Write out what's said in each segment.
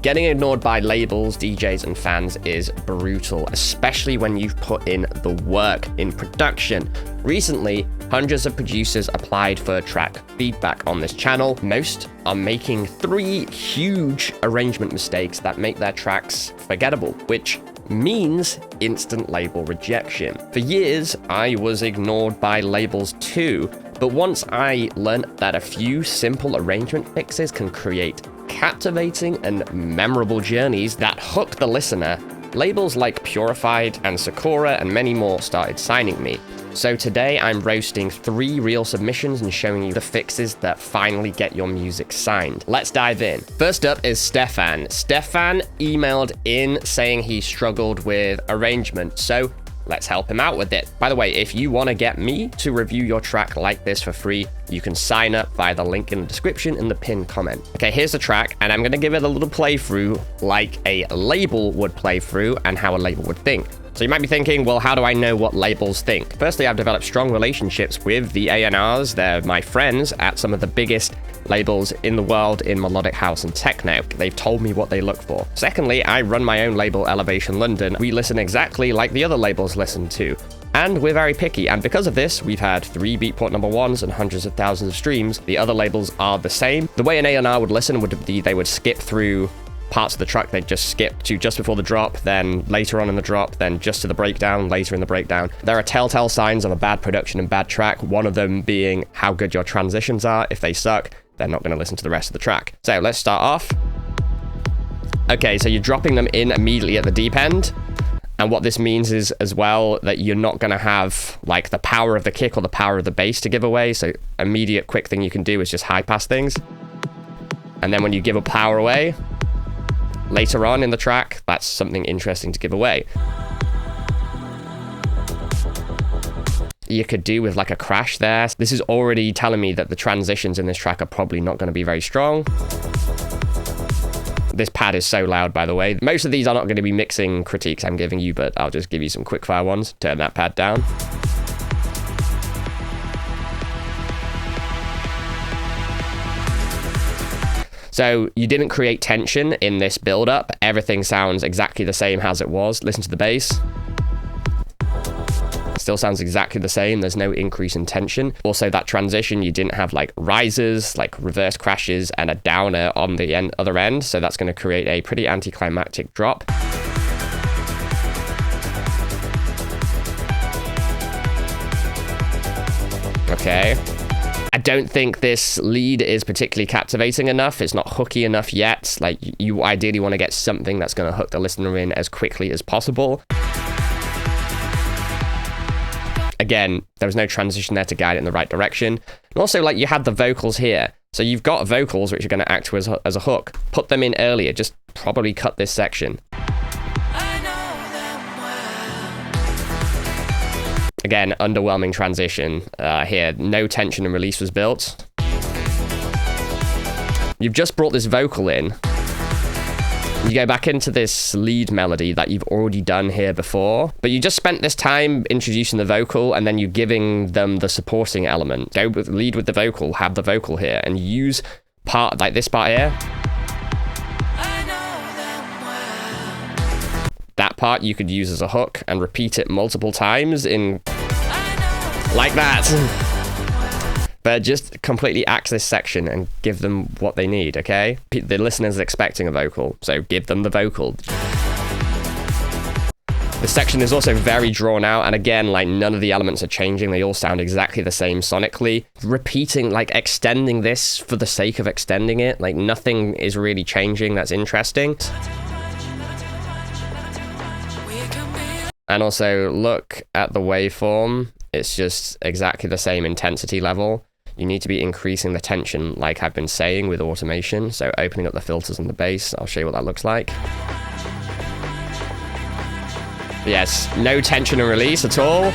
Getting ignored by labels, DJs, and fans is brutal, especially when you've put in the work in production. Recently, hundreds of producers applied for track feedback on this channel. Most are making 3 huge arrangement mistakes that make their tracks forgettable, which means instant label rejection. For years, I was ignored by labels too, but once I learned that a few simple arrangement fixes can create captivating and memorable journeys that hook the listener, labels like Purified and Sakura and many more started signing me. So today I'm roasting 3 real submissions and showing you the fixes that finally get your music signed. Let's dive in. First up is Stefan. Stefan emailed in saying he struggled with arrangement, so let's help him out with it. By the way, if you want to get me to review your track like this for free, you can sign up via the link in the description in the pinned comment. Okay, here's the track, and I'm going to give it a little playthrough like a label would play through and how a label would think. So you might be thinking, well, how do I know what labels think? Firstly, I've developed strong relationships with the A&Rs. They're my friends at some of the biggest labels in the world in melodic house and techno. They've told me what they look for. Secondly, I run my own label, Elevation London. We listen exactly like the other labels listen to. And we're very picky, and because of this, we've had 3 Beatport #1s and hundreds of thousands of streams. The other labels are the same. The way an A&R would listen would be they would skip through parts of the track. They'd just skip to just before the drop, then later on in the drop, then just to the breakdown, later in the breakdown. There are telltale signs of a bad production and bad track, one of them being how good your transitions are. If they suck, they're not going to listen to the rest of the track. So let's start off. Okay, so you're dropping them in immediately at the deep end. And what this means is as well that you're not going to have like the power of the kick or the power of the bass to give away. So immediate quick thing you can do is just high pass things. And then when you give a power away, later on in the track, that's something interesting to give away. You could do with like a crash there. This is already telling me that the transitions in this track are probably not going to be very strong. This pad is so loud, by the way. Most of these are not going to be mixing critiques I'm giving you, but I'll just give you some quickfire ones. Turn that pad down. So you didn't create tension in this build-up. Everything sounds exactly the same as it was. Listen to the bass. Still sounds exactly the same. There's no increase in tension. Also, that transition, you didn't have like risers, like reverse crashes, and a downer on the other end. So that's going to create a pretty anticlimactic drop. Okay. I don't think this lead is particularly captivating enough. It's not hooky enough yet. Like, you ideally want to get something that's going to hook the listener in as quickly as possible. Again, there was no transition there to guide it in the right direction. And also, like, you had the vocals here. So you've got vocals which are going to act as a hook. Put them in earlier. Just probably cut this section. Again, underwhelming transition here. No tension and release was built. You've just brought this vocal in. You go back into this lead melody that you've already done here before, but you just spent this time introducing the vocal and then you're giving them the supporting element. Go with, lead with the vocal, have the vocal here, and use part like this part here. That part you could use as a hook and repeat it multiple times in like that. But just completely axe this section and give them what they need, okay? The listener's expecting a vocal, so give them the vocal. This section is also very drawn out, and again, like, none of the elements are changing. They all sound exactly the same sonically. Repeating, like, extending this for the sake of extending it, like, nothing is really changing that's interesting. And also, look at the waveform. It's just exactly the same intensity level. You need to be increasing the tension, like I've been saying, with automation. So opening up the filters and the bass, I'll show you what that looks like. Yes, no tension and release at all.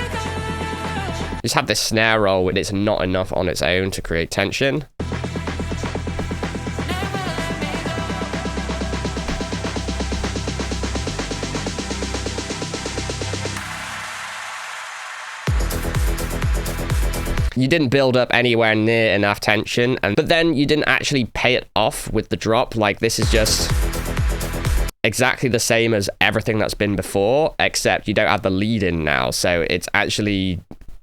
Just have this snare roll when it's not enough on its own to create tension. You didn't build up anywhere near enough tension, but then you didn't actually pay it off with the drop. Like, this is just exactly the same as everything that's been before, except you don't have the lead in now. So it's actually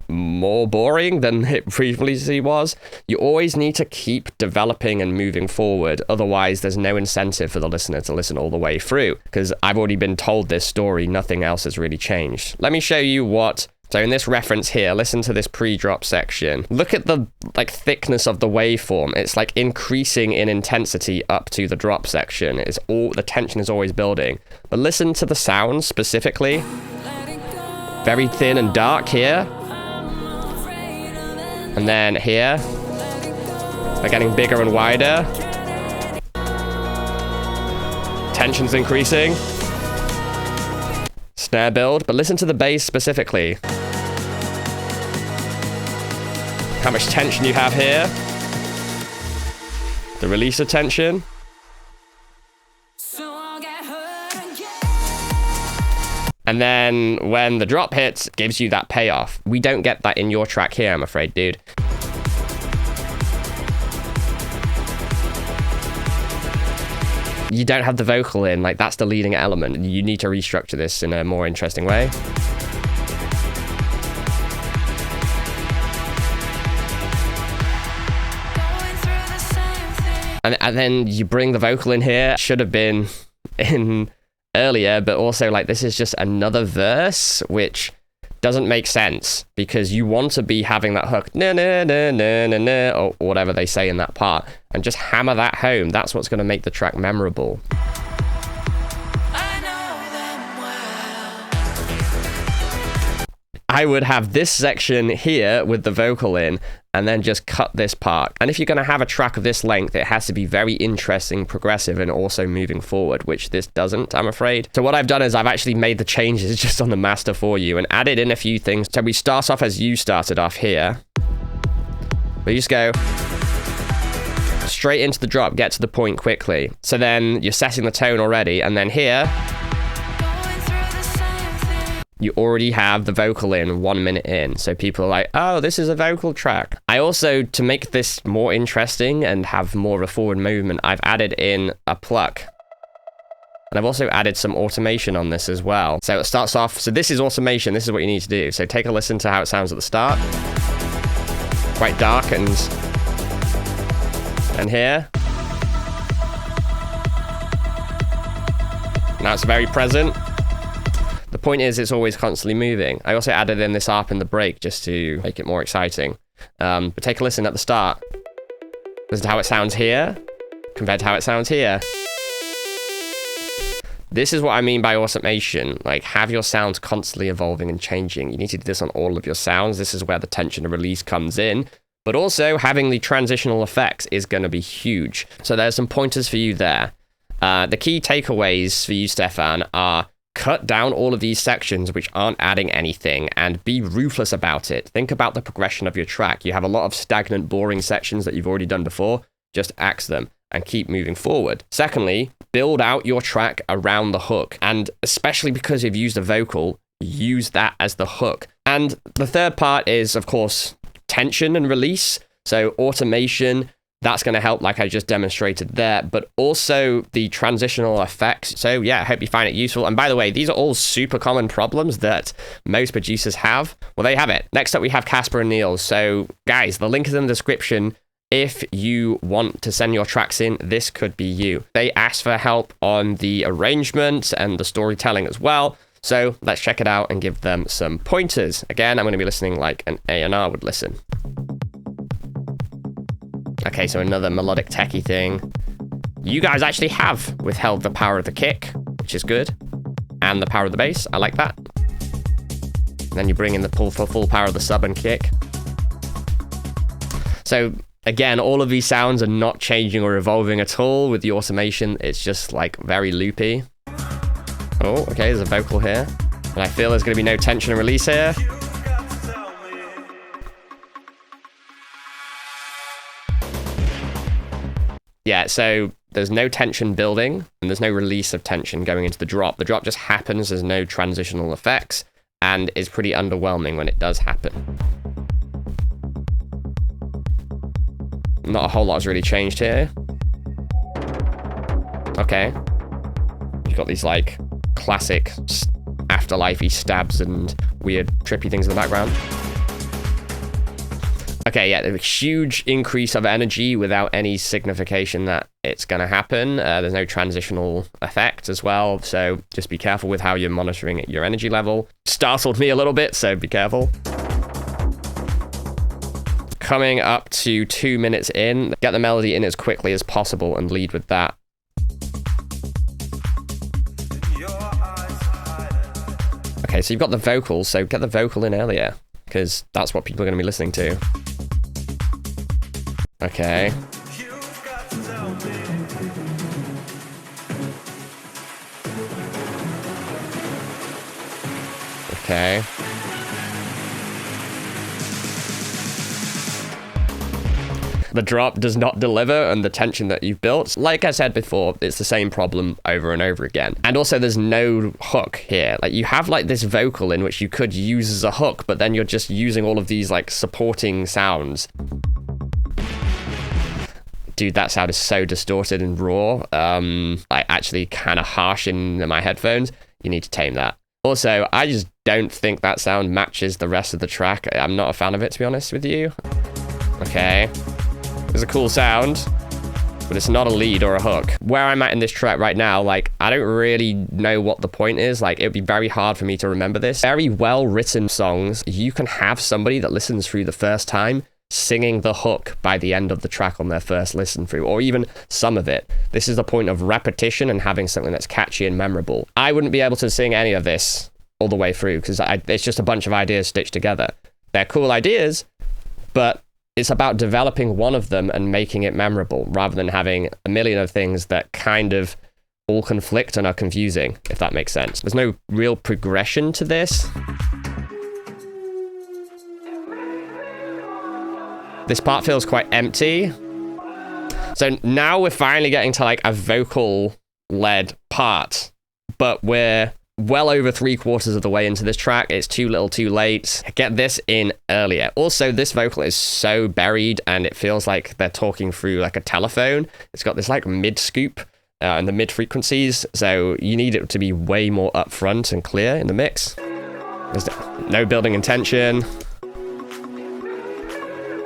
more boring than it previously was. You always need to keep developing and moving forward. Otherwise, there's no incentive for the listener to listen all the way through, because I've already been told this story. Nothing else has really changed. Let me show you what. So in this reference here, listen to this pre-drop section. Look at the thickness of the waveform. It's like increasing in intensity up to the drop section. It's all, the tension is always building. But listen to the sounds specifically. Very thin and dark here. And then here, they're getting bigger and wider. Tension's increasing. Snare build, but listen to the bass specifically. How much tension you have here. The release of tension. And then when the drop hits, it gives you that payoff. We don't get that in your track here, I'm afraid, dude. You don't have the vocal in, like that's the leading element. You need to restructure this in a more interesting way. And then you bring the vocal in here. Should have been in earlier, but also like this is just another verse which doesn't make sense, because you want to be having that hook na na na na na na or whatever they say in that part, and just hammer that home. That's what's going to make the track memorable. I would have this section here with the vocal in, and then just cut this part. And if you're going to have a track of this length, it has to be very interesting, progressive, and also moving forward, which this doesn't, I'm afraid. So what I've done is I've actually made the changes just on the master for you and added in a few things. So we start off as you started off here. We just go straight into the drop, get to the point quickly. So then you're setting the tone already, and then here, you already have the vocal in 1 minute in. So people are like, oh, this is a vocal track. I also, to make this more interesting and have more of a forward movement, I've added in a pluck. And I've also added some automation on this as well. So it starts off, so this is automation, this is what you need to do. So take a listen to how it sounds at the start. Quite dark and here. Now it's very present. The point is, it's always constantly moving. I also added in this ARP in the break just to make it more exciting. But take a listen at the start. Listen to how it sounds here compared to how it sounds here. This is what I mean by automation. Like, have your sounds constantly evolving and changing. You need to do this on all of your sounds. This is where the tension and release comes in. But also, having the transitional effects is going to be huge. So there's some pointers for you there. The key takeaways for you, Stefan, are cut down all of these sections which aren't adding anything and be ruthless about it. Think about the progression of your track. You have a lot of stagnant, boring sections that you've already done before. Just axe them and keep moving forward. Secondly, build out your track around the hook. And especially because you've used a vocal, use that as the hook. And the third part is, of course, tension and release. So automation, that's going to help, like I just demonstrated there, but also the transitional effects. So yeah, I hope you find it useful. And by the way, these are all super common problems that most producers have. Well, there you have it. Next up, we have Casper and Niels. So guys, the link is in the description. If you want to send your tracks in, this could be you. They asked for help on the arrangement and the storytelling as well. So let's check it out and give them some pointers. Again, I'm going to be listening like an A&R would listen. Okay, so another melodic techie thing. You guys actually have withheld the power of the kick, which is good. And the power of the bass, I like that. And then you bring in the full power of the sub and kick. So again, all of these sounds are not changing or evolving at all with the automation. It's just like very loopy. Oh, okay, there's a vocal here. And I feel there's going to be no tension and release here. Yeah, so there's no tension building and there's no release of tension going into the drop. The drop just happens, there's no transitional effects, and is pretty underwhelming when it does happen. Not a whole lot has really changed here. Okay. You've got these like classic afterlife-y stabs and weird trippy things in the background. Okay, yeah, a huge increase of energy without any signification that it's going to happen. There's no transitional effect as well, so just be careful with how you're monitoring your energy level. Startled me a little bit, so be careful. Coming up to 2 minutes in, get the melody in as quickly as possible and lead with that. Okay, so you've got the vocals, so get the vocal in earlier, because that's what people are going to be listening to. Okay. Okay. The drop does not deliver and the tension that you've built. Like I said before, it's the same problem over and over again. And also there's no hook here. Like you have like this vocal in which you could use as a hook, but then you're just using all of these like supporting sounds. Dude, that sound is so distorted and raw. Like actually kind of harsh in my headphones. You need to tame that. Also, I just don't think that sound matches the rest of the track. I'm not a fan of it, to be honest with you. Okay. It's a cool sound, but it's not a lead or a hook. Where I'm at in this track right now, like, I don't really know what the point is. Like, it would be very hard for me to remember this. Very well-written songs, you can have somebody that listens through the first time singing the hook by the end of the track on their first listen through, or even some of it. This is the point of repetition and having something that's catchy and memorable. I wouldn't be able to sing any of this all the way through, because it's just a bunch of ideas stitched together. They're cool ideas, but it's about developing one of them and making it memorable, rather than having a million of things that kind of all conflict and are confusing, if that makes sense. There's no real progression to this. This part feels quite empty. So now we're finally getting to like a vocal-led part, but we're well over 3/4 of the way into this track. It's too little too late. Get this in earlier. Also, this vocal is so buried and it feels like they're talking through like a telephone. It's got this like mid scoop and the mid frequencies, so you need it to be way more upfront and clear in the mix. There's no building in tension.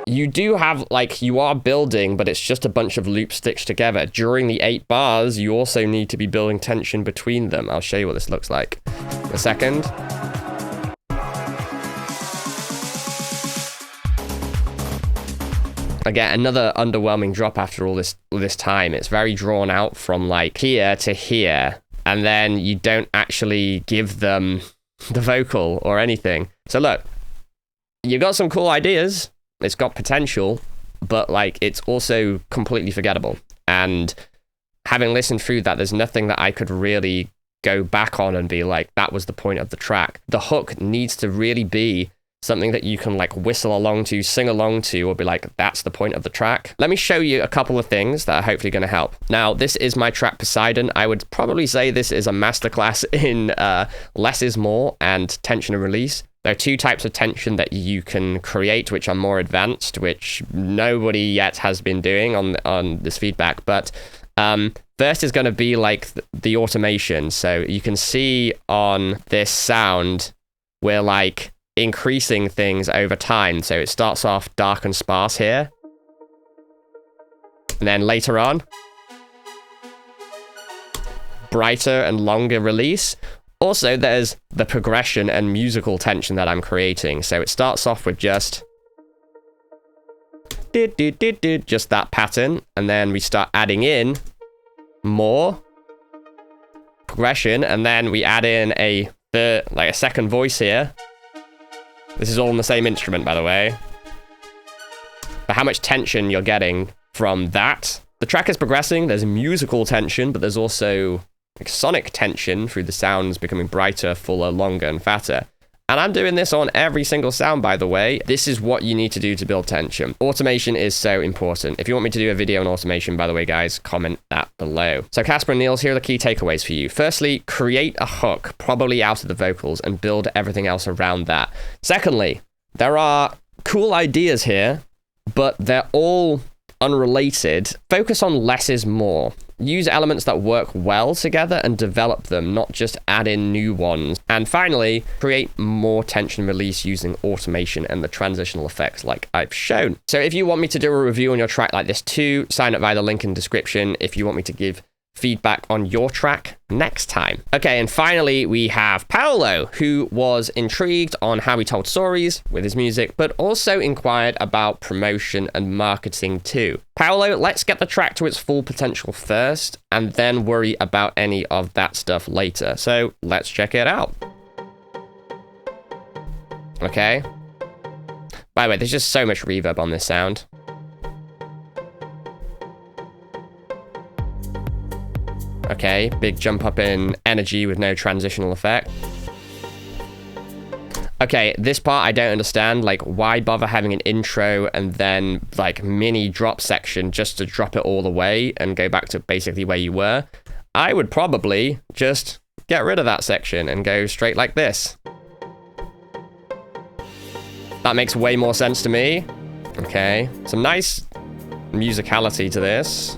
You do have, like, you are building, but it's just a bunch of loops stitched together. During the 8 bars, you also need to be building tension between them. I'll show you what this looks like in a second. Again, another underwhelming drop after all this time. It's very drawn out from, like, here to here, and then you don't actually give them the vocal or anything. So look, you got some cool ideas. It's got potential, but like it's also completely forgettable. And having listened through that, there's nothing that I could really go back on and be like, that was the point of the track. The hook needs to really be something that you can like whistle along to, sing along to, or be like, that's the point of the track. Let me show you a couple of things that are hopefully going to help. Now, this is my track Poseidon. I would probably say this is a masterclass in less is more and tension and release. There are 2 types of tension that you can create, which are more advanced, which nobody yet has been doing on this feedback. But first is going to be like the automation. So you can see on this sound, we're like increasing things over time. So it starts off dark and sparse here. And then later on, brighter and longer release. Also, there's the progression and musical tension that I'm creating. So it starts off with just that pattern, and then we start adding in more progression, and then we add in a second voice here. This is all on the same instrument, by the way. But how much tension you're getting from that? The track is progressing. There's musical tension, but there's also like sonic tension through the sounds becoming brighter, fuller, longer, and fatter. And I'm doing this on every single sound, by the way. This is what you need to do to build tension. Automation is so important. If you want me to do a video on automation, by the way, guys, comment that below. So Casper and Niels, here are the key takeaways for you. Firstly, create a hook, probably out of the vocals, and build everything else around that. Secondly, there are cool ideas here, but they're all unrelated, focus on less is more. Use elements that work well together and develop them, not just add in new ones. And finally, create more tension release using automation and the transitional effects like I've shown. So if you want me to do a review on your track like this too, sign up via the link in the description if you want me to give feedback on your track next time. Okay, and finally we have Paolo, who was intrigued on how he told stories with his music, but also inquired about promotion and marketing too. Paolo, let's get the track to its full potential first, and then worry about any of that stuff later. So let's check it out. Okay. By the way, there's just so much reverb on this sound. Okay, big jump up in energy with no transitional effect. Okay, this part I don't understand. Like, why bother having an intro and then, like, mini drop section just to drop it all the way and go back to basically where you were? I would probably just get rid of that section and go straight like this. That makes way more sense to me. Okay, some nice musicality to this.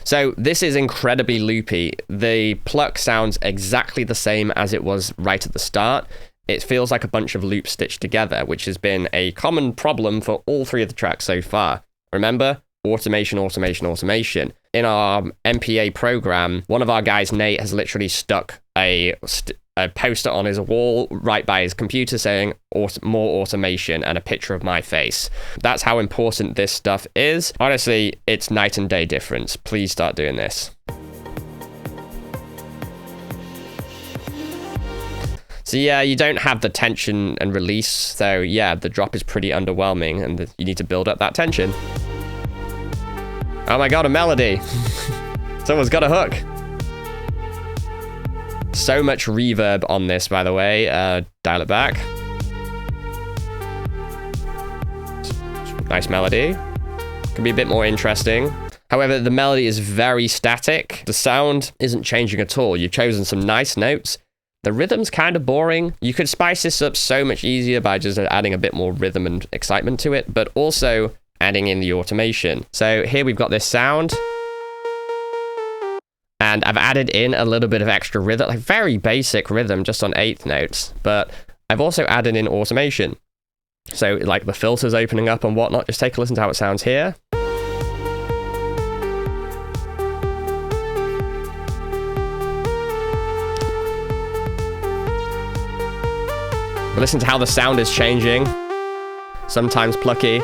So this is incredibly loopy. The pluck sounds exactly the same as it was right at the start. It feels like a bunch of loops stitched together, which has been a common problem for all three of the tracks so far. Remember? Automation, automation, automation. In our MPA program, one of our guys, Nate, has literally stuck a poster on his wall right by his computer saying more automation and a picture of my face. That's how important this stuff is. Honestly, it's night and day difference. Please start doing this. So yeah, you don't have the tension and release, so yeah, the drop is pretty underwhelming and you need to build up that tension. Oh my god, a melody! Someone's got a hook! So much reverb on this, by the way. Dial it back. Nice melody. Could be a bit more interesting. However, the melody is very static. The sound isn't changing at all. You've chosen some nice notes. The rhythm's kind of boring. You could spice this up so much easier by just adding a bit more rhythm and excitement to it, but also adding in the automation. So here we've got this sound. And I've added in a little bit of extra rhythm, like very basic rhythm just on eighth notes, but I've also added in automation. So like the filters opening up and whatnot, just take a listen to how it sounds here. Listen to how the sound is changing. Sometimes plucky,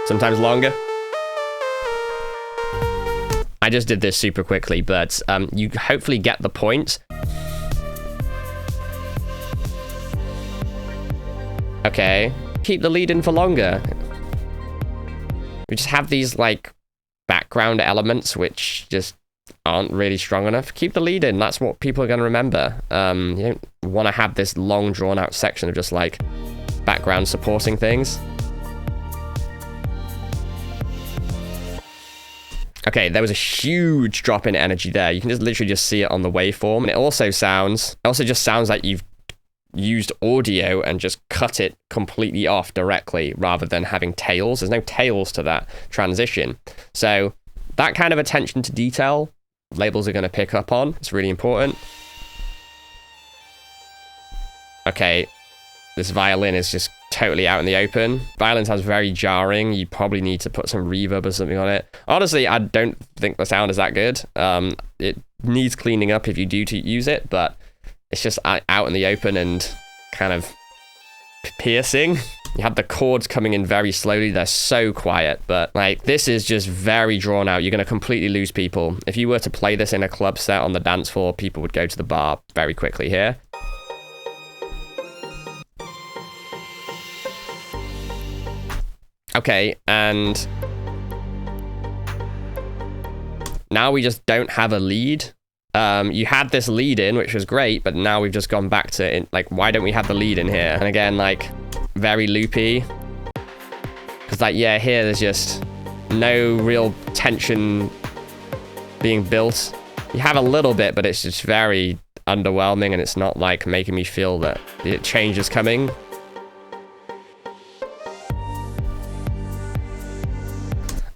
sometimes longer. I just did this super quickly, but you hopefully get the point. Okay, keep the lead in for longer. We just have these like background elements which just aren't really strong enough. Keep the lead in, that's what people are going to remember. You don't want to have this long drawn out section of just like background supporting things. Okay, there was a huge drop in energy there. You can just literally just see it on the waveform. And it also just sounds like you've used audio and just cut it completely off directly rather than having tails. There's no tails to that transition. So that kind of attention to detail, labels are going to pick up on. It's really important. Okay, this violin is just totally out in the open. Violin sounds very jarring. You probably need to put some reverb or something on it. Honestly, I don't think the sound is that good. It needs cleaning up if you do use it, but it's just out in the open and kind of piercing. You have the chords coming in very slowly. They're so quiet, but like this is just very drawn out. You're going to completely lose people. If you were to play this in a club set on the dance floor, people would go to the bar very quickly here. Okay, and now we just don't have a lead. You had this lead in, which was great, but now we've just gone back to, like, why don't we have the lead in here? And again, like, very loopy. Because, like, yeah, here there's just no real tension being built. You have a little bit, but it's just very underwhelming, and it's not, like, making me feel that the change is coming.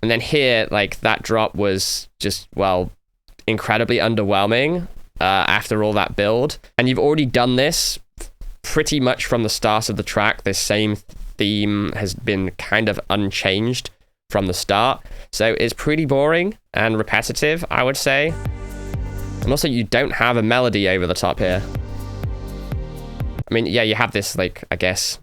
And then here, like, that drop was just, well, incredibly underwhelming after all that build. And you've already done this pretty much from the start of the track. This same theme has been kind of unchanged from the start. So it's pretty boring and repetitive, I would say. And also, you don't have a melody over the top here. I mean, yeah, you have this, like, I guess,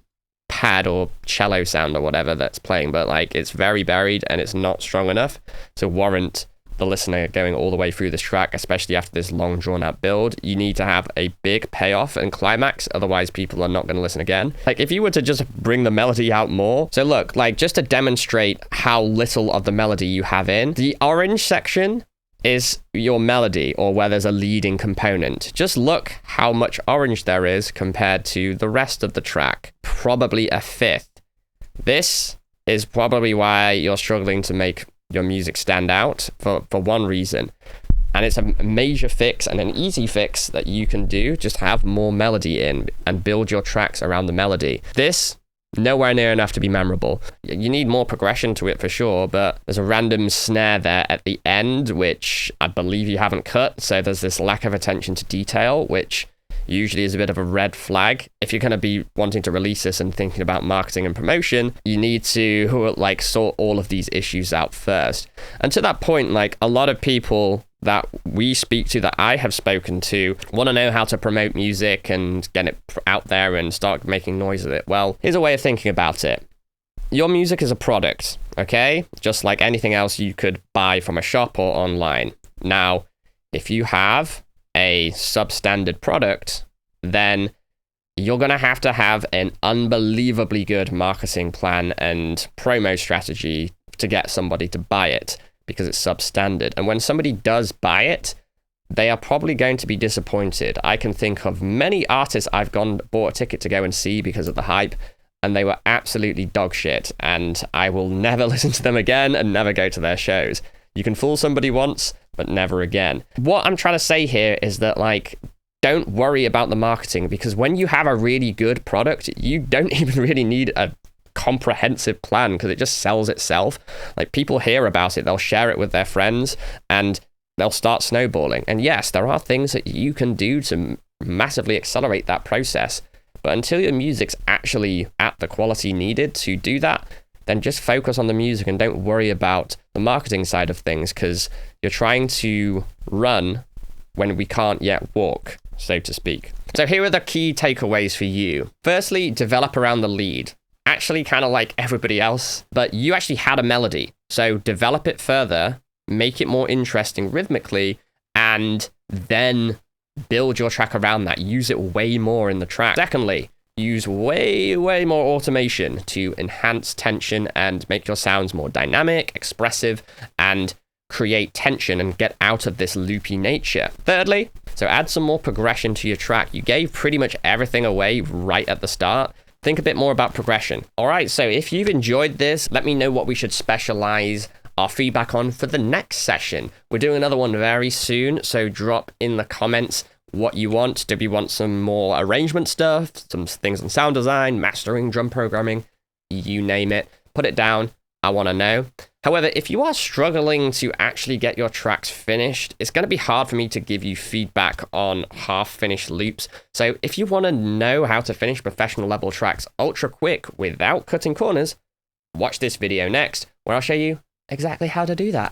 pad or cello sound or whatever that's playing, but, like, it's very buried and it's not strong enough to warrant the listener going all the way through this track, especially after this long drawn-out build. You need to have a big payoff and climax, otherwise people are not going to listen again. Like, if you were to just bring the melody out more... So look, like, just to demonstrate how little of the melody you have in, the orange section is your melody, or where there's a leading component. Just look how much orange there is compared to the rest of the track. Probably a fifth. This is probably why you're struggling to make your music stand out, for one reason. And it's a major fix and an easy fix that you can do. Just have more melody in and build your tracks around the melody. This, nowhere near enough to be memorable. You need more progression to it for sure, but there's a random snare there at the end, which I believe you haven't cut. So there's this lack of attention to detail, which usually is a bit of a red flag. If you're going to be wanting to release this and thinking about marketing and promotion, you need to, like, sort all of these issues out first. And to that point, like, a lot of people that we speak to, that I have spoken to, want to know how to promote music and get it out there and start making noise with it. Well, here's a way of thinking about it. Your music is a product, okay? Just like anything else you could buy from a shop or online. Now, if you have a substandard product, then you're going to have an unbelievably good marketing plan and promo strategy to get somebody to buy it, because it's substandard. And when somebody does buy it, they are probably going to be disappointed. I can think of many artists I've bought a ticket to go and see because of the hype, and they were absolutely dog shit, and I will never listen to them again and never go to their shows. You can fool somebody once, but never again. What I'm trying to say here is that, like, don't worry about the marketing, because when you have a really good product, you don't even really need a comprehensive plan, because it just sells itself. Like, people hear about it, they'll share it with their friends, and they'll start snowballing. And yes, there are things that you can do to massively accelerate that process, but until your music's actually at the quality needed to do that, then just focus on the music and don't worry about the marketing side of things, because you're trying to run when we can't yet walk, so to speak. So here are the key takeaways for you. Firstly, develop around the lead. Actually, kind of like everybody else, but you actually had a melody. So develop it further, make it more interesting rhythmically, and then build your track around that. Use it way more in the track. Secondly, use way more automation to enhance tension and make your sounds more dynamic, expressive, and create tension and get out of this loopy nature. Thirdly, so add some more progression to your track. You gave pretty much everything away right at the start. Think a bit more about progression. All right, so if you've enjoyed this, let me know what we should specialize our feedback on for the next session. We're doing another one very soon, so drop in the comments what you want. Do we want some more arrangement stuff, some things on sound design, mastering, drum programming, you name it? Put it down. I want to know. However, if you are struggling to actually get your tracks finished, it's going to be hard for me to give you feedback on half-finished loops. So if you want to know how to finish professional level tracks ultra quick without cutting corners, watch this video next, where I'll show you exactly how to do that.